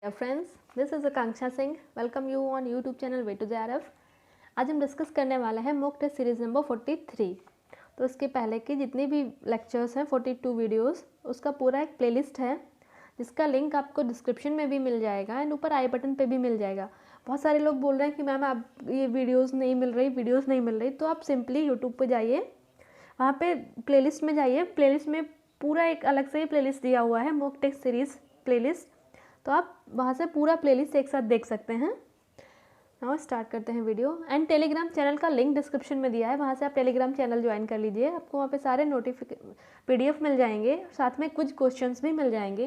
Dear friends, this is Akanksha Singh. Welcome you on YouTube channel Way to JRF. आज हम discuss करने वाले हैं मॉक टेस्ट सीरीज़ नंबर 43। तो इसके पहले की जितनी भी लेक्चर्स हैं 42 वीडियोस, उसका पूरा एक प्लेलिस्ट है जिसका लिंक आपको डिस्क्रिप्शन में भी मिल जाएगा एंड ऊपर आई बटन पे भी मिल जाएगा। बहुत सारे लोग बोल रहे हैं कि मैम आप ये वीडियोस नहीं मिल रही, तो आप सिंपली यूट्यूब पे जाइए, वहाँ पे प्लेलिस्ट में जाइए। प्लेलिस्ट में पूरा एक अलग से ही प्लेलिस्ट दिया हुआ है, मॉक टेस्ट सीरीज़ प्लेलिस्ट, तो आप वहाँ से पूरा प्लेलिस्ट एक साथ देख सकते हैं। नाउ स्टार्ट करते हैं वीडियो। एंड टेलीग्राम चैनल का लिंक डिस्क्रिप्शन में दिया है, वहाँ से आप टेलीग्राम चैनल ज्वाइन कर लीजिए। आपको वहाँ पे सारे PDF मिल जाएंगे, साथ में कुछ क्वेश्चंस भी मिल जाएंगे।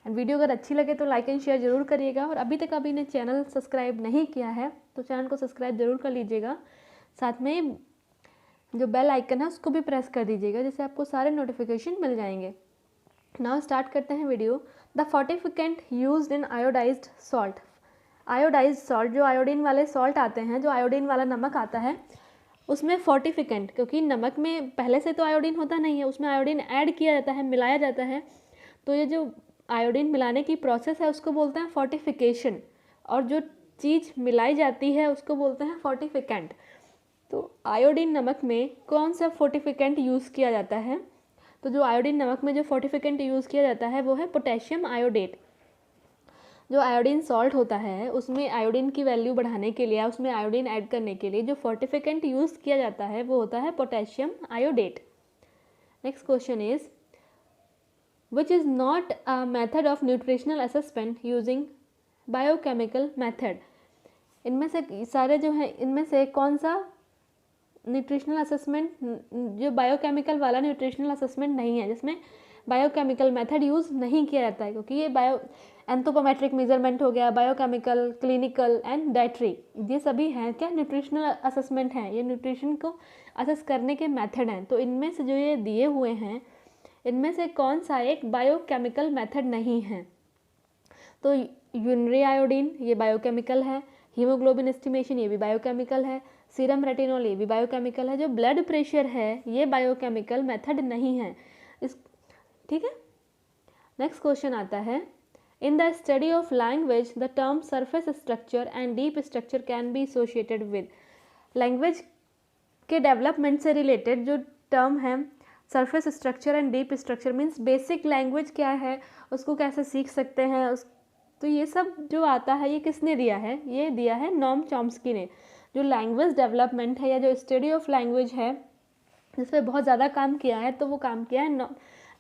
एंड वीडियो अगर अच्छी लगे तो लाइक एंड शेयर ज़रूर करिएगा, और अभी तक अभी ने चैनल सब्सक्राइब नहीं किया है तो चैनल को सब्सक्राइब ज़रूर कर लीजिएगा। साथ में जो बेल आइकन है उसको भी प्रेस कर दीजिएगा, जिससे आपको सारे नोटिफिकेशन मिल जाएंगे। नाउ स्टार्ट करते हैं video. The fortificant used in iodised salt. Iodised salt, जो आयोडीन वाले सॉल्ट आते हैं, जो आयोडीन वाला नमक आता है, उसमें फोर्टिफिकेंट, क्योंकि नमक में पहले से तो आयोडीन होता नहीं है, उसमें आयोडीन ऐड किया जाता है, मिलाया जाता है। तो ये जो आयोडीन मिलाने की प्रोसेस है उसको बोलते हैं फोर्टिफिकेशन, और जो चीज़ मिलाई जाती है उसको बोलते हैं फोर्टिफिकेंट। तो आयोडीन नमक में कौन सा फोर्टिफिकेंट यूज़ किया जाता है? तो जो आयोडीन नमक में जो फोर्टिफिकेंट यूज़ किया जाता है वो है पोटेशियम आयोडेट। जो आयोडीन सॉल्ट होता है उसमें आयोडीन की वैल्यू बढ़ाने के लिए, उसमें आयोडीन ऐड करने के लिए जो फोर्टिफिकेंट यूज़ किया जाता है वो होता है potassium iodate. Next question is which is not a method of nutritional assessment using biochemical method. इनमें से सारे जो हैं, इनमें से कौन सा न्यूट्रिशनल असेसमेंट, जो बायोकेमिकल वाला न्यूट्रिशनल असेसमेंट नहीं है, जिसमें बायोकेमिकल मेथड यूज़ नहीं किया जाता है? क्योंकि ये एंथ्रोपोमेट्रिक मेजरमेंट हो गया, बायोकेमिकल, क्लिनिकल एंड डाइटरी, ये सभी हैं क्या न्यूट्रिशनल असेसमेंट हैं, ये न्यूट्रिशन को असेस करने के मेथड हैं। तो इनमें से जो ये दिए हुए हैं, इनमें से कौन सा एक बायोकेमिकल मेथड नहीं है? तो यूरिनरी आयोडीन, ये बायोकेमिकल है। हीमोग्लोबिन एस्टिमेशन, ये भी बायोकेमिकल है। सीरम रेटिनॉल, ये भी बायोकेमिकल है। जो ब्लड प्रेशर है ये बायोकेमिकल मेथड नहीं है। ठीक है। नेक्स्ट क्वेश्चन आता है, in the study of language the term surface structure and deep structure can be associated with. Language के डेवलपमेंट से रिलेटेड जो टर्म है surface structure and deep structure, means basic language क्या है, उसको कैसे सीख सकते हैं, तो ये सब जो आता है ये किसने दिया है? ये दिया है नॉम चॉम्स्की ने। जो लैंग्वेज डेवलपमेंट है या जो स्टडी ऑफ लैंग्वेज है जिस पर बहुत ज़्यादा काम किया है, तो वो काम किया है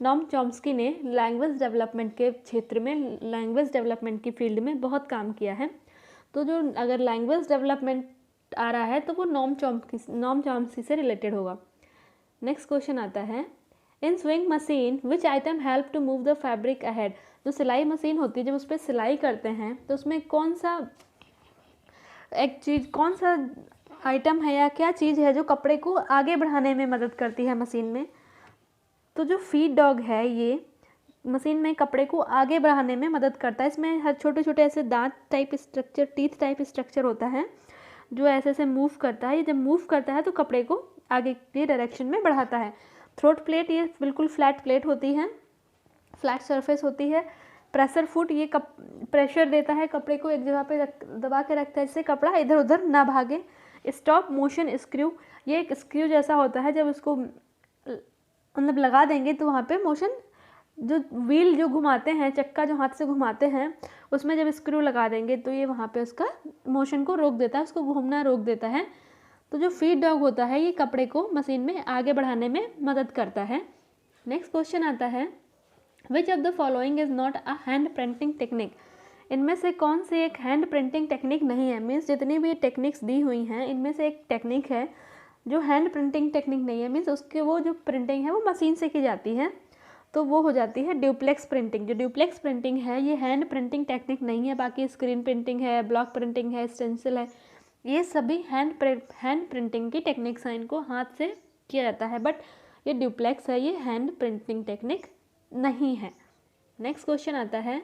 नॉम चॉम्स्की ने। लैंग्वेज डेवलपमेंट के क्षेत्र में, लैंग्वेज डेवलपमेंट की फील्ड में बहुत काम किया है। तो जो अगर लैंग्वेज डेवलपमेंट आ रहा है तो वो नॉम चॉम्स्की से रिलेटेड होगा। नेक्स्ट क्वेश्चन आता है, in swing machine which item help to move the fabric ahead. जो सिलाई मशीन होती है, जब उस पर सिलाई करते हैं तो उसमें कौन सा एक चीज़, कौन सा आइटम है या क्या चीज़ है जो कपड़े को आगे बढ़ाने में मदद करती है मशीन में? तो जो फीड डॉग है ये मशीन में कपड़े को आगे बढ़ाने में मदद करता है। इसमें हर छोटे छोटे ऐसे दांत type structure, teeth type structure होता है जो ऐसे ऐसे मूव करता है। ये जब मूव करता है तो कपड़े को आगे की डायरेक्शन में बढ़ाता है। थ्रोट प्लेट, ये बिल्कुल फ्लैट प्लेट होती है, फ्लैट सरफेस होती है। प्रेशर फुट, ये प्रेशर देता है कपड़े को, एक जगह पे दबा के रखता है जिससे कपड़ा इधर उधर ना भागे। स्टॉप मोशन स्क्रू, ये एक स्क्रू जैसा होता है, जब उसको मतलब लगा देंगे तो वहाँ पे मोशन, जो व्हील जो घुमाते हैं, चक्का जो हाथ से घुमाते हैं, उसमें जब स्क्रू लगा देंगे तो ये वहाँ पे उसका मोशन को रोक देता है, उसको घूमना रोक देता है। तो जो फीड डॉग होता है ये कपड़े को मशीन में आगे बढ़ाने में मदद करता है। नेक्स्ट क्वेश्चन आता है, which of the following is not a hand printing technique. इनमें से कौन सी एक हैंड प्रिंटिंग टेक्निक नहीं है? मीन्स जितनी भी टेक्निक्स दी हुई हैं इनमें से एक टेक्निक है जो हैंड प्रिंटिंग टेक्निक नहीं है। मीन्स उसके वो जो प्रिंटिंग है वो मशीन से की जाती है, तो वो हो जाती है ड्यूप्लेक्स प्रिंटिंग। जो ड्यूप्लेक्स प्रिंटिंग है ये हैंड प्रिंटिंग टेक्निक नहीं है। बाकी स्क्रीन प्रिंटिंग है, ब्लॉक प्रिंटिंग है, स्टेंसिल है, ये सभी हैंड प्रिंटिंग की टेक्निक्स हैं, इनको हाथ से किया जाता है। बट ये ड्यूप्लेक्स है, ये हैंड प्रिंटिंग टेक्निक नहीं है। नेक्स्ट क्वेश्चन आता है,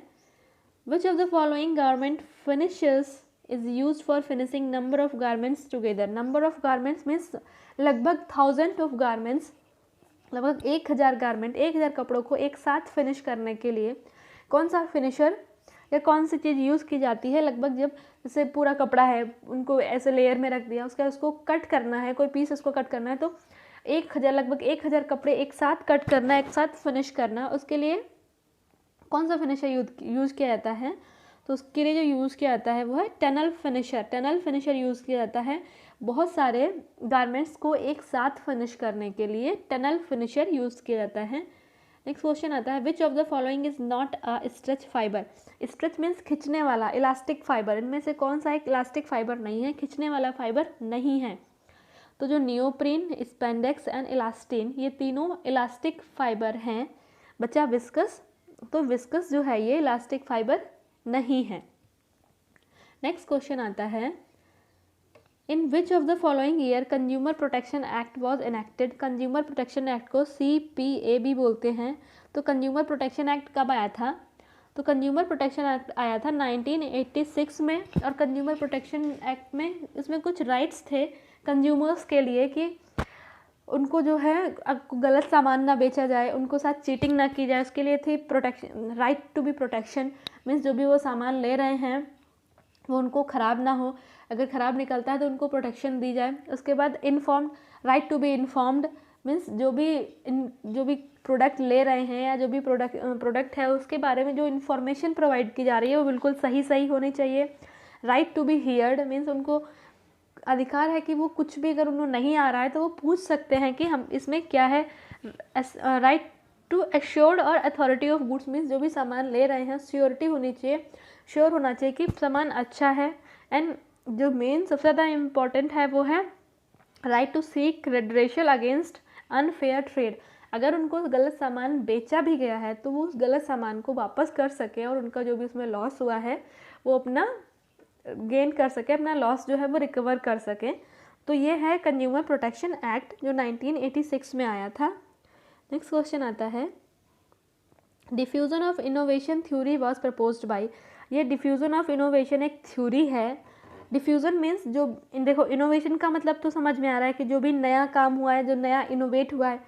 which of the following garment finishes is use for finishing number of garments together. Number of garments means लगभग 1000 ऑफ गारमेंट्स, लगभग 1000 गारमेंट, 1000 कपड़ों को एक साथ फिनिश करने के लिए कौन सा फिनिशर या कौन सी चीज़ यूज़ की जाती है लगभग जब जैसे पूरा कपड़ा है उनको ऐसे लेयर में रख दिया, उसके बाद उसको कट करना है, कोई पीस उसको कट करना है, तो 1000 लगभग 1000 कपड़े एक साथ कट करना, एक साथ फिनिश करना, उसके लिए कौन सा फिनिशर यूज़ किया जाता है? तो उसके लिए जो यूज़ किया जाता है वो है tunnel finisher. Tunnel finisher use किया जाता है बहुत सारे गारमेंट्स को एक साथ फिनिश करने के लिए टनल फिनिशर यूज़ किया जाता है। नेक्स्ट क्वेश्चन आता है, which of the following is not a stretch fibre? Stretch means खिंचने वाला, इलास्टिक फाइबर, इनमें से कौन सा एक इलास्टिक फाइबर नहीं है, खिंचने वाला फाइबर नहीं है? तो जो नियोप्रीन, स्पेंडेक्स एंड इलास्टिन, ये तीनों इलास्टिक फाइबर हैं। बचा विस्कस, तो विस्कस जो है ये इलास्टिक फाइबर नहीं है। नेक्स्ट क्वेश्चन आता है, in which of the following year consumer protection act was enacted? Consumer protection act को CPA भी बोलते हैं। तो कंज्यूमर प्रोटेक्शन एक्ट कब आया था? तो कंज्यूमर प्रोटेक्शन एक्ट आया था 1986 में। और कंज्यूमर प्रोटेक्शन एक्ट में इसमें कुछ राइट्स थे कंज्यूमर्स के लिए कि उनको जो है गलत सामान ना बेचा जाए, उनको साथ चीटिंग ना की जाए, उसके लिए थी protection, right to be protection. Means जो भी वो सामान ले रहे हैं वो उनको ख़राब ना हो, अगर ख़राब निकलता है तो उनको प्रोटेक्शन दी जाए। उसके बाद informed, right to be informed, means जो भी प्रोडक्ट ले रहे हैं या जो भी प्रोडक्ट है उसके बारे में जो इन्फॉर्मेशन प्रोवाइड की जा रही है वो बिल्कुल सही होनी चाहिए। Right to be heard, means उनको अधिकार है कि वो कुछ भी अगर उन्हें नहीं आ रहा है तो वो पूछ सकते हैं कि हम इसमें क्या है। राइट टू एश्योर्ड और अथॉरिटी ऑफ गुड्स, मीन्स जो भी सामान ले रहे हैं श्योरिटी होनी चाहिए, श्योर होना चाहिए कि सामान अच्छा है। एंड जो मेन सबसे ज़्यादा इम्पॉर्टेंट है वो है right to seek redressal against unfair trade. अगर उनको गलत सामान बेचा भी गया है तो वो उस गलत सामान को वापस कर सकें और उनका जो भी उसमें लॉस हुआ है वो अपना गेन कर सके, अपना लॉस जो है वो रिकवर कर सके। तो ये है कंज्यूमर प्रोटेक्शन एक्ट जो 1986 में आया था। नेक्स्ट क्वेश्चन आता है, diffusion of innovation theory was proposed by? ये डिफ्यूज़न ऑफ इनोवेशन एक थ्योरी है। डिफ्यूज़न मीन्स जो, देखो इनोवेशन का मतलब तो समझ में आ रहा है कि जो भी नया काम हुआ है, जो नया इनोवेट हुआ है,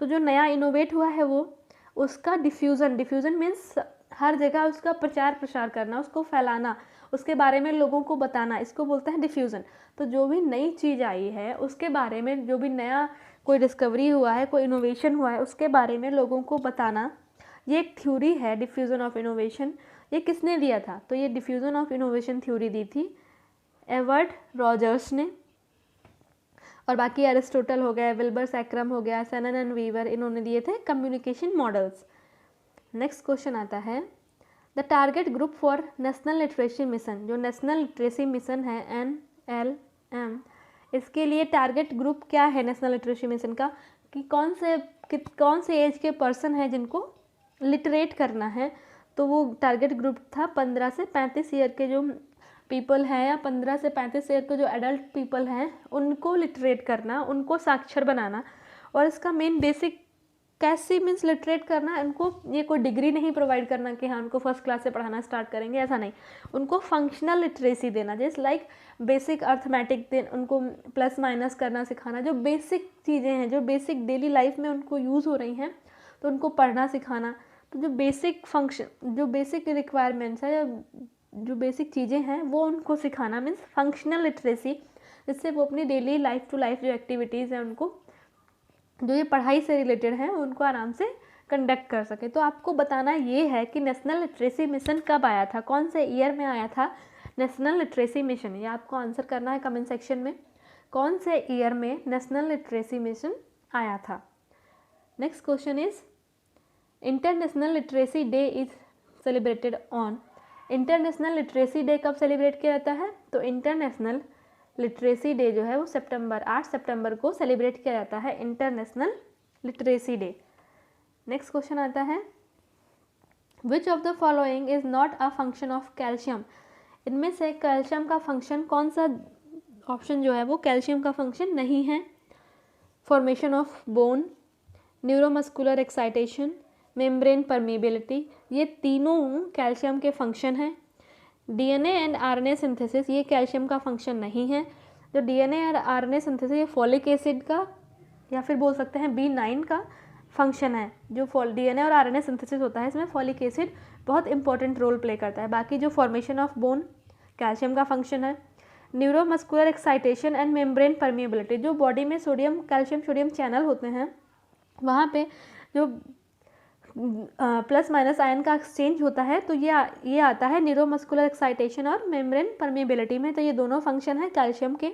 तो जो नया इनोवेट हुआ है वो उसका डिफ्यूज़न मीन्स हर जगह उसका प्रचार प्रसार करना, उसको फैलाना, उसके बारे में लोगों को बताना, इसको बोलते हैं डिफ्यूज़न। तो जो भी नई चीज़ आई है उसके बारे में, जो भी नया कोई डिस्कवरी हुआ है, कोई इनोवेशन हुआ है, उसके बारे में लोगों को बताना, ये एक थ्योरी है डिफ्यूज़न ऑफ इनोवेशन। ये किसने दिया था? तो ये डिफ्यूज़न ऑफ इनोवेशन थ्योरी दी थी एडवर्ड रॉजर्स ने। और बाकी एरिस्टोटल हो गया, विल्बर सैक्रम हो गया, सेनन एंड वीवर, इन्होंने दिए थे कम्युनिकेशन मॉडल्स। नेक्स्ट क्वेश्चन आता है, the target group for national literacy mission, जो नेशनल लिटरेसी मिशन है NLM, इसके लिए टारगेट ग्रुप क्या है नेशनल लिटरेसी मिशन का, कि कौन से एज के पर्सन है जिनको लिटरेट करना है? तो वो टारगेट ग्रुप था 15 से 35 ईयर के जो पीपल हैं, या 15 से 35 ईयर के जो एडल्ट पीपल हैं उनको लिटरेट करना, उनको साक्षर बनाना। और इसका मेन बेसिक कैसे मीन्स लिटरेट करना, उनको ये कोई डिग्री नहीं प्रोवाइड करना कि हाँ उनको फर्स्ट क्लास से पढ़ाना स्टार्ट करेंगे, ऐसा नहीं। उनको फंक्शनल लिटरेसी देना, जैसे लाइक बेसिक अर्थमेटिक उनको प्लस माइनस करना सिखाना, जो बेसिक चीज़ें हैं जो बेसिक डेली लाइफ में उनको यूज़ हो रही हैं तो उनको पढ़ना सिखाना। तो जो बेसिक फंक्शन, जो बेसिक रिक्वायरमेंट्स है, जो बेसिक चीज़ें हैं वो उनको सिखाना, मीन्स फंक्शनल लिटरेसी, जिससे वो अपनी डेली लाइफ टू लाइफ जो एक्टिविटीज़ हैं उनको, जो ये पढ़ाई से रिलेटेड हैं, उनको आराम से कंडक्ट कर सके। तो आपको बताना ये है कि नेशनल लिटरेसी मिशन कब आया था, कौन से ईयर में आया था नेशनल लिटरेसी मिशन। ये आपको आंसर करना है कमेंट सेक्शन में, कौन से ईयर में नेशनल लिटरेसी मिशन आया था। Next question is, international literacy day is celebrated on? International literacy day कब सेलिब्रेट किया जाता है? तो इंटरनेशनल लिटरेसी डे जो है वो 8 सितंबर को सेलिब्रेट किया जाता है, international literacy day. Next question आता है, which of the following is not a function of calcium? इनमें से कैल्शियम का फंक्शन कौन सा ऑप्शन जो है वो कैल्शियम का फंक्शन नहीं है? Formation of bone, neuromuscular excitation, membrane permeability, ये तीनों कैल्शियम के फंक्शन हैं। DNA एंड RNA सिंथेसिस, ये कैल्शियम का फंक्शन नहीं है। जो DNA और RNA सिंथेसिस ये फॉलिक एसिड का या फिर बोल सकते हैं B9 का फंक्शन है जो DNA और RNA सिंथेसिस होता है, इसमें फॉलिक एसिड बहुत इंपॉर्टेंट रोल प्ले करता है। बाकी जो फॉर्मेशन ऑफ बोन, कैल्शियम का फंक्शन है। Neuromuscular excitation and membrane permeability, जो बॉडी में सोडियम कैल्शियम सोडियम चैनल होते हैं वहाँ पे जो प्लस माइनस आयन का एक्सचेंज होता है, तो ये आता है न्यूरोमस्कुलर एक्साइटेशन और मेम्ब्रेन परमिएबिलिटी में। तो ये दोनों फंक्शन है कैल्शियम के।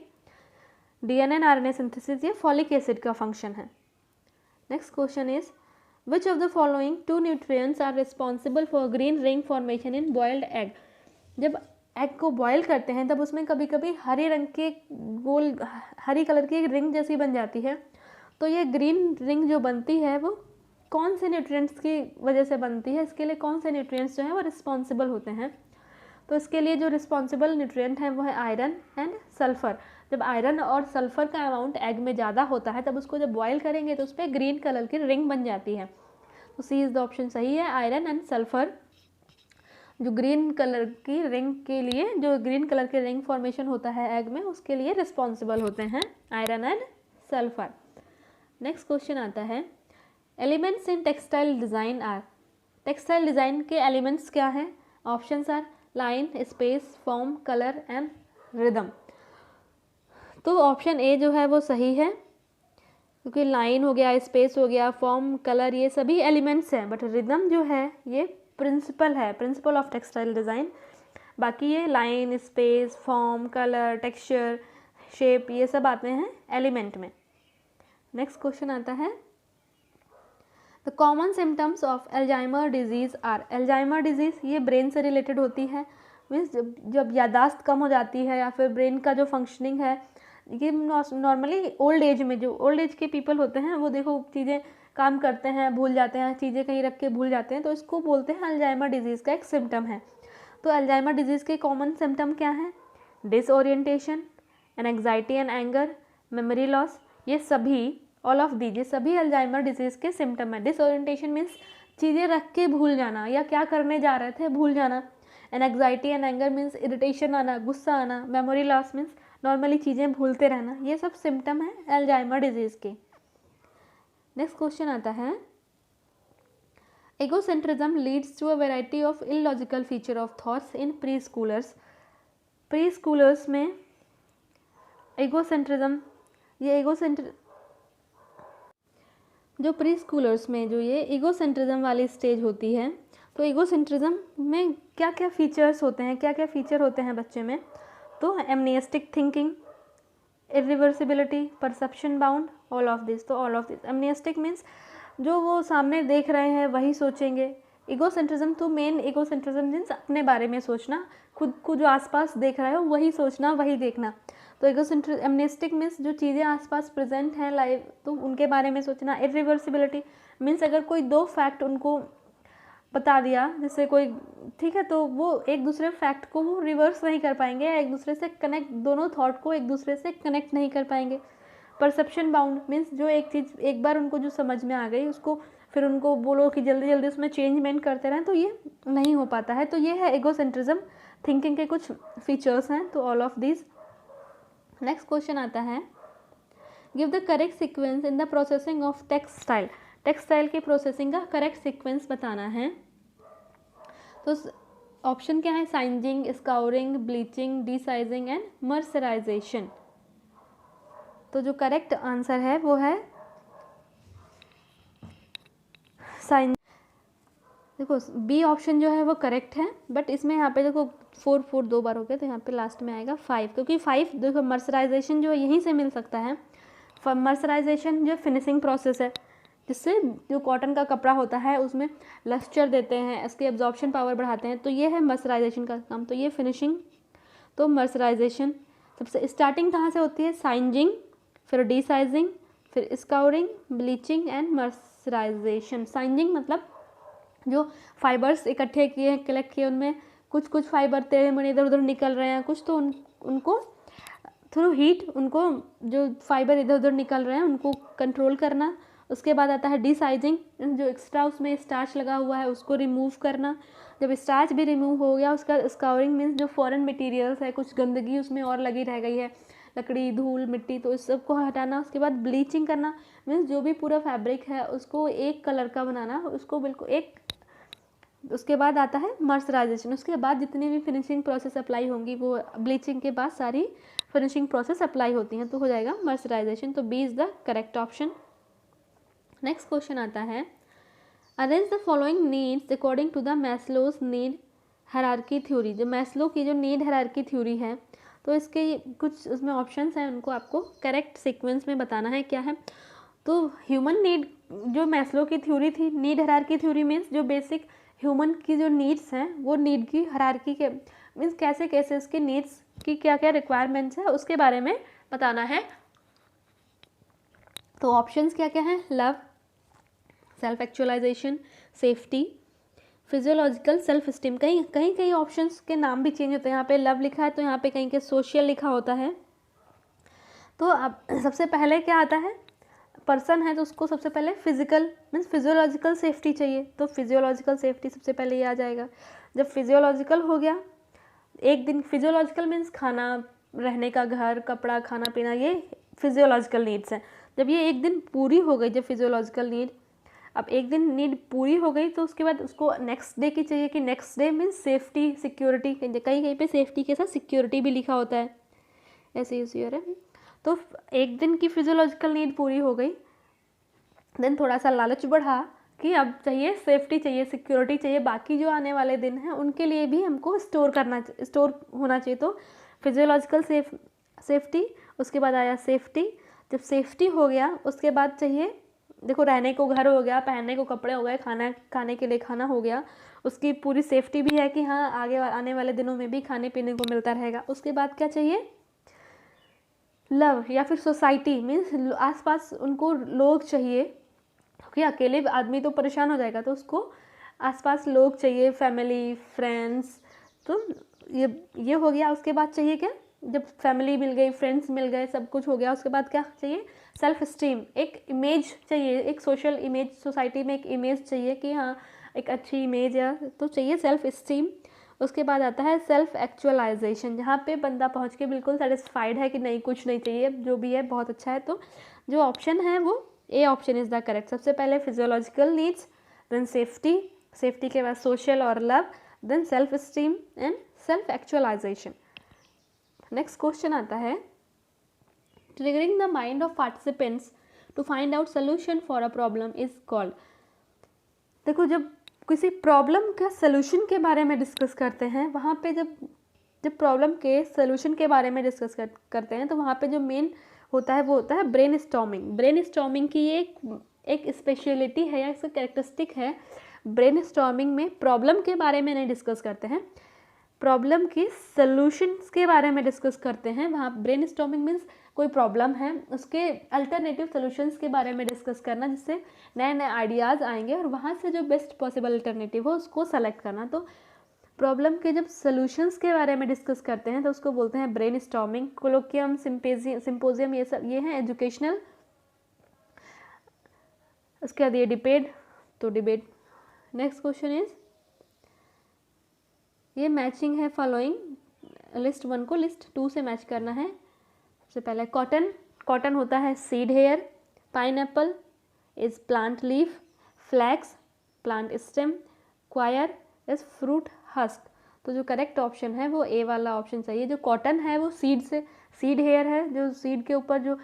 DNA एंड RNA सिंथेसिस ये फॉलिक एसिड का फंक्शन है। Next question is which of the following 2 nutrients are responsible for green ring formation in boiled egg. जब एग को बॉयल करते हैं तब उसमें कभी कभी हरे रंग के गोल हरी कलर की एक रिंग जैसी बन जाती है। तो ये ग्रीन रिंग जो बनती है वो कौन से न्यूट्रिएंट्स की वजह से बनती है, इसके लिए कौन से न्यूट्रिएंट्स जो हैं वो रिस्पॉन्सिबल होते हैं। तो इसके लिए जो रिस्पॉन्सिबल न्यूट्रिएंट है वो है आयरन एंड सल्फ़र। जब आयरन और सल्फ़र का अमाउंट एग में ज़्यादा होता है तब उसको जब बॉयल करेंगे तो उस पर ग्रीन कलर की रिंग बन जाती है। तो सी इज़ द ऑप्शन सही है, आयरन एंड सल्फ़र। जो ग्रीन कलर की रिंग के लिए, जो ग्रीन कलर के रिंग फॉर्मेशन होता है एग में, उसके लिए रिस्पॉन्सिबल होते हैं iron and sulphur. Next question आता है elements in textile design are. Textile design के एलिमेंट्स क्या हैं? Options are line, space, form, colour and rhythm. तो ऑप्शन ए जो है वो सही है, क्योंकि लाइन हो गया, स्पेस हो गया, फॉर्म, कलर, ये सभी एलिमेंट्स हैं, बट रिदम जो है ये प्रिंसिपल है, प्रिंसिपल ऑफ टेक्सटाइल डिज़ाइन। बाकी ये line, space, form, colour, texture, shape, ये सब आते हैं एलिमेंट में। नेक्स्ट क्वेश्चन आता है the common symptoms of Alzheimer disease are. Alzheimer disease ये ब्रेन से रिलेटेड होती है, मीन्स जब यादाश्त कम हो जाती है या फिर ब्रेन का जो फंक्शनिंग है, ये नॉर्मली ओल्ड एज में, जो ओल्ड एज के पीपल होते हैं वो देखो चीज़ें काम करते हैं भूल जाते हैं, चीज़ें कहीं रख के भूल जाते हैं, तो इसको बोलते हैं अल्जाइमर डिजीज़ का एक सिम्टम है। तो अल्जाइमर डिजीज़ के कॉमन सिम्टम क्या हैं? Disorientation, anxiety and anger, memory loss, ये सभी ऑल ऑफ दीज, ये सभी अल्जाइमर डिजीज़ के सिम्टम है। डिसओरिएंटेशन मीन्स चीज़ें रख के भूल जाना या क्या करने जा रहे थे भूल जाना। Anxiety and anger means irritation आना, गुस्सा आना। मेमोरी लॉस मीन्स नॉर्मली चीज़ें भूलते रहना। ये सब सिम्टम है अल्जाइमर डिजीज़ के। नेक्स्ट क्वेश्चन आता है egocentrism leads to a variety of illogical feature of thoughts in preschoolers. Preschoolers में एगोसेंट्रिज्म, ये जो प्री स्कूलर्स में जो ये ईगोसेंट्रिज्म वाली स्टेज होती है, तो ईगोसेंट्रिज्म में क्या क्या फीचर्स होते हैं, क्या क्या फीचर होते हैं बच्चे में? तो animistic thinking, irreversibility, perception bound, all of this. तो all of this. Animistic means जो वो सामने देख रहे हैं वही सोचेंगे। ईगोसेंट्रिज्म तो मेन ईगोसेंट्रिज्म मीन्स अपने बारे में सोचना, खुद को जो आसपास देख रहे हो वही सोचना, वही देखना। तो एमनिस्टिक मीन्स जो चीज़ें आसपास प्रेजेंट हैं लाइव, तो उनके बारे में सोचना। इरिवर्सिबिलिटी मीन्स अगर कोई दो फैक्ट उनको बता दिया, जैसे कोई ठीक है, तो वो एक दूसरे फैक्ट को वो रिवर्स नहीं कर पाएंगे, एक दूसरे से कनेक्ट, दोनों थॉट को एक दूसरे से कनेक्ट नहीं कर पाएंगे। परसेप्शन बाउंड मीन्स जो एक चीज़ एक बार उनको जो समझ में आ गई उसको फिर उनको बोलो कि जल्दी जल्दी उसमें चेंजमेंट करते रहें, तो ये नहीं हो पाता है। तो ये है ईगोसेंट्रिज्म थिंकिंग के कुछ फीचर्स हैं, तो all of these. Next question आता है give the correct sequence in the processing of textile. Textile की प्रोसेसिंग का करेक्ट सीक्वेंस बताना है। तो ऑप्शन क्या है? Sizing, scouring, bleaching, desizing and mercerisation. तो जो करेक्ट आंसर है वो है साइज। देखो बी ऑप्शन जो है वो करेक्ट है, बट इसमें यहाँ पे देखो 4 2 बार हो गया, तो यहाँ पे लास्ट में आएगा 5, क्योंकि 5 देखो मर्सराइजेशन जो है यहीं से मिल सकता है। मर्सराइजेशन जो फिनिशिंग प्रोसेस है, जिससे जो कॉटन का कपड़ा होता है उसमें लस्टर देते हैं, इसकी एब्जॉर्प्शन पावर बढ़ाते हैं, तो ये है मर्सराइजेशन का काम। तो ये फिनिशिंग, तो मर्सराइजेशन सबसे स्टार्टिंग कहाँ से होती है? साइजिंग, फिर डीसाइजिंग, फिर scouring, bleaching and mercerisation. Sizing मतलब जो फाइबर्स इकट्ठे किए हैं, कलेक्ट किए, उनमें कुछ कुछ फाइबर टेढ़े मेढ़े इधर उधर निकल रहे हैं, कुछ तो उनको थ्रू हीट, उनको जो फाइबर इधर उधर निकल रहे हैं उनको कंट्रोल करना। उसके बाद आता है डीसाइजिंग, जो एक्स्ट्रा उसमें स्टार्च लगा हुआ है उसको रिमूव करना। जब स्टार्च भी रिमूव हो गया, उसका स्काउरिंग मीन्स जो फॉरेन मटेरियल्स है, कुछ गंदगी उसमें और लगी रह गई है, लकड़ी, धूल, मिट्टी, तो इस सब को हटाना। उसके बाद ब्लीचिंग करना, मीन्स जो भी पूरा फैब्रिक है उसको एक कलर का बनाना, उसको बिल्कुल एक। उसके बाद आता है मर्सराइजेशन। उसके बाद जितनी भी फिनिशिंग प्रोसेस अप्लाई होंगी वो ब्लीचिंग के बाद सारी फिनिशिंग प्रोसेस अप्लाई होती हैं, तो हो जाएगा मर्सराइजेशन। तो B is the correct option. Next question आता है, arrange the following needs according to the Maslow's need hierarchy theory. जो मैस्लो की जो नीड हायरार्की थ्योरी है, तो इसके कुछ उसमें ऑप्शंस हैं, उनको आपको करेक्ट सीक्वेंस में बताना है क्या है। तो ह्यूमन नीड, जो मैस्लो की थ्योरी थी, नीड हायरार्की थ्योरी मीन्स जो बेसिक ह्यूमन की जो नीड्स हैं वो नीड की हायरार्की के मीन्स कैसे कैसे उसकी नीड्स की क्या क्या रिक्वायरमेंट्स है उसके बारे में बताना है। तो ऑप्शंस क्या क्या हैं, love, self actualisation, safety, physiological self esteem. कहीं कहीं कहीं ऑप्शंस के नाम भी चेंज होते हैं, यहाँ पे लव लिखा है तो यहाँ पे कहीं के सोशल लिखा होता है। तो अब सबसे पहले क्या आता है, पर्सन है तो उसको सबसे पहले फिजिकल मीन्स फिजियोलॉजिकल सेफ्टी चाहिए, तो फिजियोलॉजिकल सेफ्टी सबसे पहले ये आ जाएगा। जब फिजियोलॉजिकल हो गया, एक दिन फिजियोलॉजिकल मीन्स खाना, रहने का घर, कपड़ा, खाना पीना, ये फिजियोलॉजिकल नीड्स हैं। जब ये एक दिन पूरी हो गई, जब फिजियोलॉजिकल नीड, अब एक दिन नीड पूरी हो गई तो उसके बाद उसको नेक्स्ट डे की चाहिए कि next day means safety, security. कहीं कहीं पे सेफ्टी के साथ सिक्योरिटी भी लिखा होता है, ऐसे यूज है। तो एक दिन की फिजियोलॉजिकल नीड पूरी हो गई, देन थोड़ा सा लालच बढ़ा कि अब चाहिए सेफ्टी, चाहिए सिक्योरिटी, चाहिए बाकी जो आने वाले दिन हैं उनके लिए भी हमको स्टोर होना चाहिए। तो फिजियोलॉजिकल सेफ्टी, उसके बाद आया सेफ्टी। जब सेफ्टी हो गया उसके बाद चाहिए, देखो रहने को घर हो गया, पहनने को कपड़े हो गए, खाने के लिए खाना हो गया, उसकी पूरी सेफ्टी भी है कि हाँ आगे आने वाले दिनों में भी खाने पीने को मिलता रहेगा। उसके बाद क्या चाहिए, लव या फिर सोसाइटी मीन्स आसपास उनको लोग चाहिए, क्योंकि अकेले आदमी तो परेशान हो जाएगा, तो उसको आसपास लोग चाहिए, फैमिली, फ्रेंड्स। तो ये हो गया। उसके बाद चाहिए क्या, जब फैमिली मिल गई, फ्रेंड्स मिल गए, सब कुछ हो गया, उसके बाद क्या चाहिए, सेल्फ स्टीम, एक इमेज चाहिए, एक सोशल इमेज, सोसाइटी में एक इमेज चाहिए कि हाँ एक अच्छी इमेज है, तो चाहिए सेल्फ स्टीम। उसके बाद आता है सेल्फ एक्चुअलाइजेशन, जहाँ पे बंदा पहुँच के बिल्कुल सेटिस्फाइड है कि नहीं कुछ नहीं चाहिए, जो भी है बहुत अच्छा है। तो जो ऑप्शन है वो A option is the correct. सबसे पहले physiological needs, then safety, safety के बाद सोशल और love, then self esteem and self actualisation. Next question आता है, triggering the mind of participants to find out solution for a problem is called. देखो जब किसी प्रॉब्लम का सोल्यूशन के बारे में डिस्कस करते हैं, वहाँ पे जब प्रॉब्लम के सोल्यूशन के बारे में डिस्कस करते हैं तो वहाँ पे जो मेन होता है वो होता है ब्रेन स्टॉर्मिंग। ब्रेन स्टॉर्मिंग की एक स्पेशलिटी है या इसका कैरेक्टरिस्टिक है। ब्रेन स्टॉर्मिंग में प्रॉब्लम के बारे में नहीं डिस्कस करते हैं, प्रॉब्लम के सॉल्यूशंस के बारे में डिस्कस करते हैं। वहाँ ब्रेन स्टॉर्मिंग मीन्स कोई प्रॉब्लम है उसके अल्टरनेटिव सॉल्यूशंस के बारे में डिस्कस करना, जिससे नए नए आइडियाज़ आएंगे और वहाँ से जो बेस्ट पॉसिबल अल्टरनेटिव हो उसको सेलेक्ट करना। तो प्रॉब्लम के जब सॉल्यूशंस के बारे में डिस्कस करते हैं तो उसको बोलते हैं ब्रेन स्टॉर्मिंग। कोलोकियम, सिंपोजियम, ये हैं एजुकेशनल। उसके बाद ये डिबेट, तो डिबेट। नेक्स्ट क्वेश्चन इज, ये मैचिंग है फॉलोइंग, लिस्ट 1 को लिस्ट 2 से मैच करना है। सबसे पहले कॉटन, कॉटन होता है seed hair, pineapple is plant leaf, flax plant stem, coir is fruit husk. तो जो करेक्ट ऑप्शन है वो ए वाला ऑप्शन चाहिए। जो कॉटन है वो सीड हेयर है, जो सीड के ऊपर जो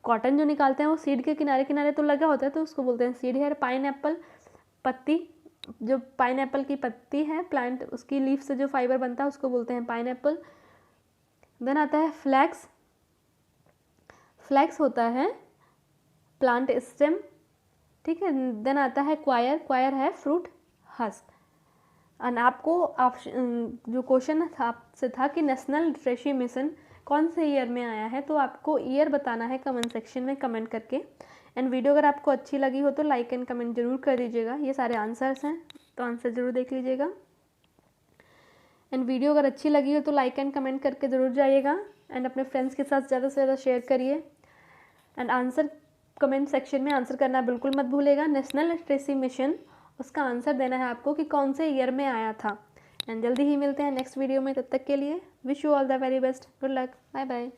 कॉटन जो निकालते हैं वो सीड के किनारे किनारे तो लगा होता है, तो उसको बोलते हैं सीड हेयर। पाइनएप्पल, पत्ती, जो पाइनएप्पल की पत्ती है प्लांट, उसकी लीफ से जो फाइबर बनता है उसको बोलते हैं पाइनएप्पल। देन आता है फ्लैक्स, फ्लैक्स होता है प्लांट स्टेम, ठीक है। देन आता है क्वायर, क्वायर है फ्रूट हस्क। एंड आपको जो क्वेश्चन था आपसे था कि नेशनल लिटरेसी मिशन कौन से ईयर में आया है, तो आपको ईयर बताना है कमेंट सेक्शन में कमेंट करके। एंड वीडियो अगर आपको अच्छी लगी हो तो लाइक एंड कमेंट जरूर कर दीजिएगा। ये सारे आंसर्स हैं तो आंसर ज़रूर देख लीजिएगा। एंड वीडियो अगर अच्छी लगी हो तो लाइक एंड कमेंट करके ज़रूर जाइएगा। एंड अपने फ्रेंड्स के साथ ज़्यादा से ज़्यादा शेयर करिए। एंड आंसर कमेंट सेक्शन में आंसर करना बिल्कुल मत भूलिएगा। नेशनल लिटरेसी मिशन, उसका आंसर देना है आपको कि कौन से ईयर में आया था। एंड जल्दी ही मिलते हैं नेक्स्ट वीडियो में, तब तक के लिए wish you all the very best, good luck, bye bye.